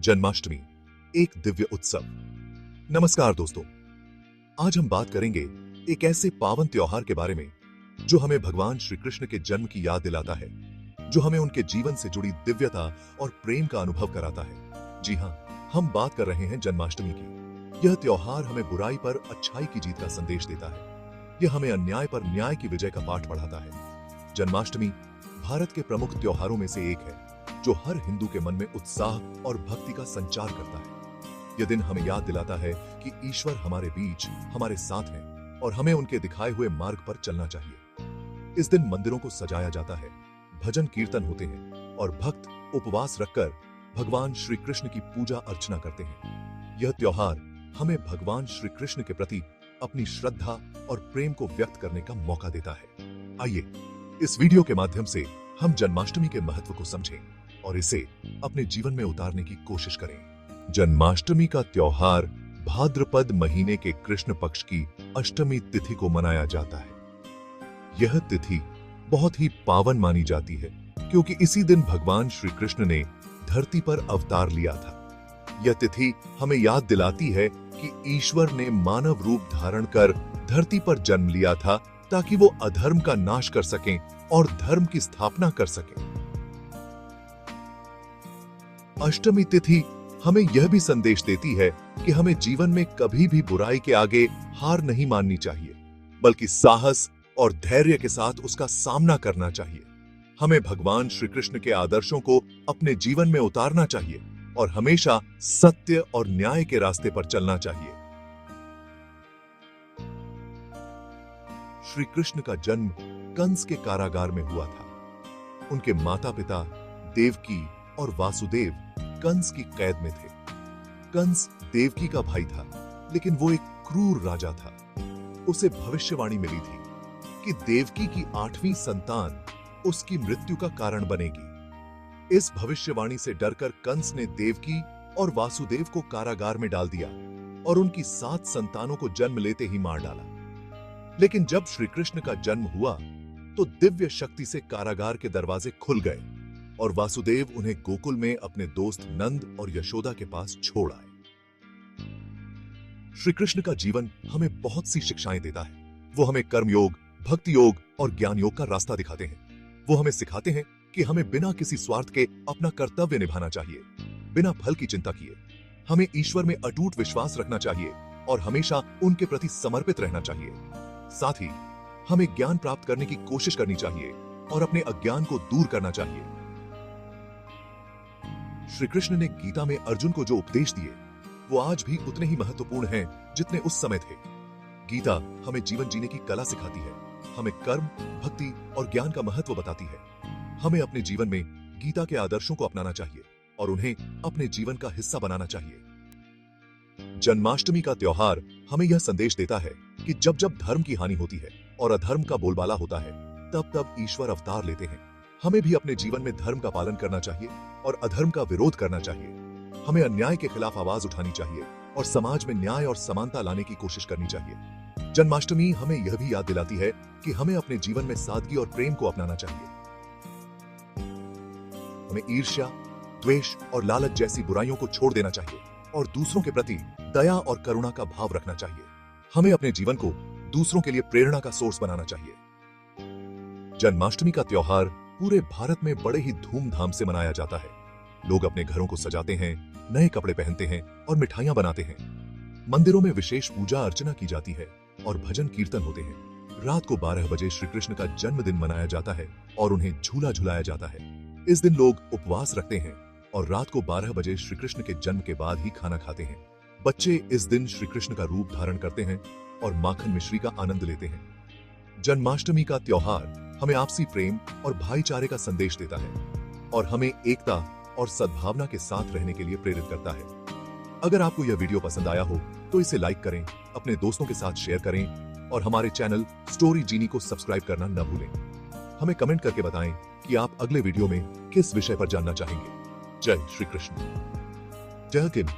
जन्माष्टमी एक दिव्य उत्सव। नमस्कार दोस्तों, आज हम बात करेंगे एक ऐसे पावन त्योहार के बारे में जो हमें भगवान श्री कृष्ण के जन्म की याद दिलाता है, जो हमें उनके जीवन से जुड़ी दिव्यता और प्रेम का अनुभव कराता है। जी हाँ, हम बात कर रहे हैं जन्माष्टमी की। यह त्योहार हमें बुराई पर अच्छाई की जीत का संदेश देता है। यह हमें अन्याय पर न्याय की विजय का पाठ पढ़ाता है। जन्माष्टमी भारत के प्रमुख त्योहारों में से एक है जो हर हिंदू के मन में उत्साह और भक्ति का संचार करता है। यह दिन हमें याद दिलाता है कि ईश्वर हमारे बीच, हमारे साथ है और हमें उनके दिखाए हुए मार्ग पर चलना चाहिए। इस दिन मंदिरों को सजाया जाता है, भजन कीर्तन होते हैं और भक्त उपवास रखकर भगवान श्री कृष्ण की पूजा अर्चना करते हैं। यह त्योहार हमें भगवान श्री कृष्ण के प्रति अपनी श्रद्धा और प्रेम को व्यक्त करने का मौका देता है। आइए इस वीडियो के माध्यम से हम जन्माष्टमी के महत्व को समझें और इसे अपने जीवन में उतारने की कोशिश करें। जन्माष्टमी का त्योहार भाद्रपद महीने के कृष्ण पक्ष की अष्टमी तिथि को मनाया जाता है। यह तिथि बहुत ही पावन मानी जाती है क्योंकि इसी दिन भगवान श्री कृष्ण ने धरती पर अवतार लिया था। यह तिथि हमें याद दिलाती है कि ईश्वर ने मानव रूप धारण कर धरती पर जन्म लिया था ताकि वो अधर्म का नाश कर सकें और धर्म की स्थापना कर सकें। अष्टमी तिथि हमें यह भी संदेश देती है कि हमें जीवन में कभी भी बुराई के आगे हार नहीं माननी चाहिए, बल्कि साहस और धैर्य के साथ उसका सामना करना चाहिए। हमें भगवान श्री कृष्ण के आदर्शों को अपने जीवन में उतारना चाहिए और हमेशा सत्य और न्याय के रास्ते पर चलना चाहिए। श्री कृष्ण का जन्म कंस के कारागार में हुआ था। उनके माता पिता देवकी और वासुदेव कंस की कैद में थे। कंस देवकी का भाई था, लेकिन वो एक क्रूर राजा था। उसे भविष्यवाणी मिली थी कि देवकी की 8वीं संतान उसकी मृत्यु का कारण बनेगी। इस भविष्यवाणी से डरकर कंस ने देवकी और वासुदेव को कारागार में डाल दिया और उनकी 7 संतानों को जन्म लेते ही मार डाला। लेकिन जब श्री कृष्ण का जन्म हुआ तो दिव्य शक्ति से कारागार के दरवाजे खुल गए और वासुदेव उन्हें गोकुल में अपने दोस्त नंद और यशोदा के पास छोड़ आए। श्री कृष्ण का जीवन हमें बहुत सी शिक्षाएं देता है। वो हमें कर्म योग, भक्ति योग और ज्ञान योग का रास्ता दिखाते हैं। वो हमें सिखाते हैं कि हमें बिना किसी स्वार्थ के अपना कर्तव्य निभाना चाहिए, बिना फल की चिंता किए। हमें ईश्वर में अटूट विश्वास रखना चाहिए और हमेशा उनके प्रति समर्पित रहना चाहिए। साथ ही हमें ज्ञान प्राप्त करने की कोशिश करनी चाहिए और अपने अज्ञान को दूर करना चाहिए। श्री कृष्ण ने गीता में अर्जुन को जो उपदेश दिए वो आज भी उतने ही महत्वपूर्ण हैं जितने उस समय थे। गीता हमें जीवन जीने की कला सिखाती है, हमें कर्म, भक्ति और ज्ञान का महत्व बताती है। हमें अपने जीवन में गीता के आदर्शों को अपनाना चाहिए और उन्हें अपने जीवन का हिस्सा बनाना चाहिए। जन्माष्टमी का त्योहार हमें यह संदेश देता है कि जब जब धर्म की हानि होती है और अधर्म का बोलबाला होता है, तब तब ईश्वर अवतार लेते हैं। हमें भी अपने जीवन में धर्म का पालन करना चाहिए और अधर्म का विरोध करना चाहिए। हमें अन्याय के खिलाफ आवाज उठानी चाहिए और समाज में न्याय और समानता लाने की कोशिश करनी चाहिए। जन्माष्टमी हमें यह भी याद दिलाती है कि हमें अपने जीवन में सादगी और प्रेम को अपनाना चाहिए। हमें ईर्ष्या, द्वेष और लालच जैसी बुराइयों को छोड़ देना चाहिए और दूसरों के प्रति दया और करुणा का भाव रखना चाहिए। हमें अपने जीवन को दूसरों के लिए प्रेरणा का सोर्स बनाना चाहिए। जन्माष्टमी का त्योहार पूरे भारत में बड़े ही धूमधाम से मनाया जाता है। लोग अपने घरों को सजाते हैं, नए कपड़े पहनते हैं और मिठाइयां बनाते हैं। मंदिरों में विशेष पूजा अर्चना की जाती है और भजन कीर्तन होते हैं। रात को 12 बजे श्री कृष्ण का जन्मदिन मनाया जाता है और उन्हें झूला झुलाया जाता है। इस दिन लोग उपवास रखते हैं और रात को 12 बजे श्री कृष्ण के जन्म के बाद ही खाना खाते हैं। बच्चे इस दिन श्री कृष्ण का रूप धारण करते हैं और माखन मिश्री का आनंद लेते हैं। जन्माष्टमी का त्योहार हमें आपसी प्रेम और भाईचारे का संदेश देता है और हमें एकता और सद्भावना के साथ रहने के लिए प्रेरित करता है। अगर आपको यह वीडियो पसंद आया हो तो इसे लाइक करें, अपने दोस्तों के साथ शेयर करें और हमारे चैनल स्टोरी जीनी को सब्सक्राइब करना न भूलें। हमें कमेंट करके बताएं कि आप अगले वीडियो में किस विषय पर जानना चाहेंगे। जय श्री कृष्ण। जय हिंद।